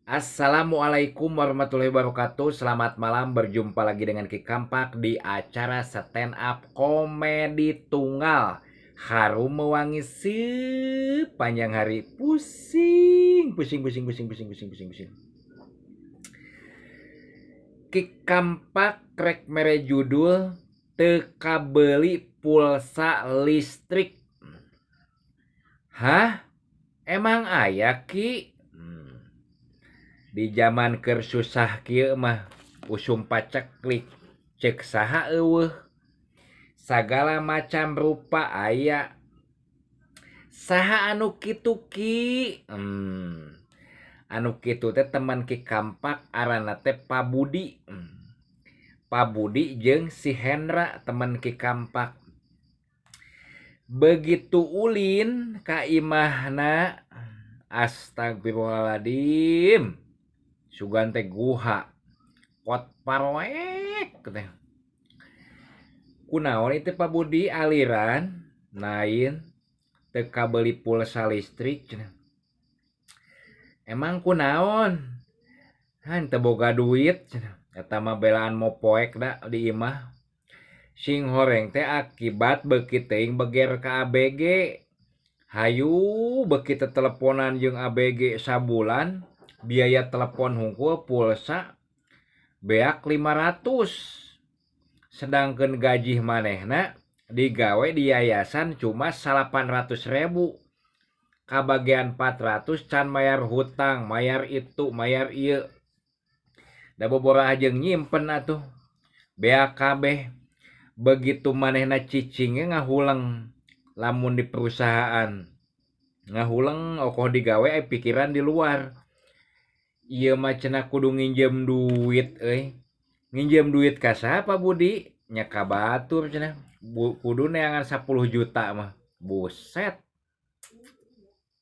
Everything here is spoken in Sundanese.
Assalamualaikum warahmatullahi wabarakatuh. Selamat malam, berjumpa lagi dengan Ki Kampak di acara stand up komedi tunggal. Harum mewangi sepanjang hari. Pusing, pusing, pusing, pusing, pusing, pusing, pusing, pusing. Ki Kampak rek mere judul teka beli pulsa listrik. Hah? Emang aya Ki? Di zaman keur susah kieu mah usum paceklik cek saha eueuh sagala macam rupa aya saha anu kitu Ki. Anu kitu teh teman Ki Kampak arana teh Pak Budi. Pak Budi jeung si Hendra teman Ki Kampak. Begitu ulin ka imahna, astagfirullahaladzim, sugan teh guha pot parwek teh. Kunaon itu Pak Budi aliran nain teka beli pulsa listrik cenah. Emang kunaon? Teu boga duit cenah. Eta mah belaan mopoek da di imah. Sing horeng teh akibat beuki teuing beger ka ABG. Hayu beuki teh teleponan jeung ABG sabulan, biaya telepon hungkul pulsa beak 500. Sedangkan gaji manehna digawe di yayasan cuma 800.000. Kabagian 400 can mayar hutang, mayar itu, mayar ieu. Da bobora jeung nyimpen atuh. Beak kabeh. Begitu manehna cicingnya ngahuleng lamun di perusahaan. Ngahuleng okoh digawe pikiran di luar. Ieu mah cenah kudu nginjem duit euy. Nginjem duit ka saha Pak Budi? Nya ka batur cenah. Kudu neangan 10 juta mah. Buset.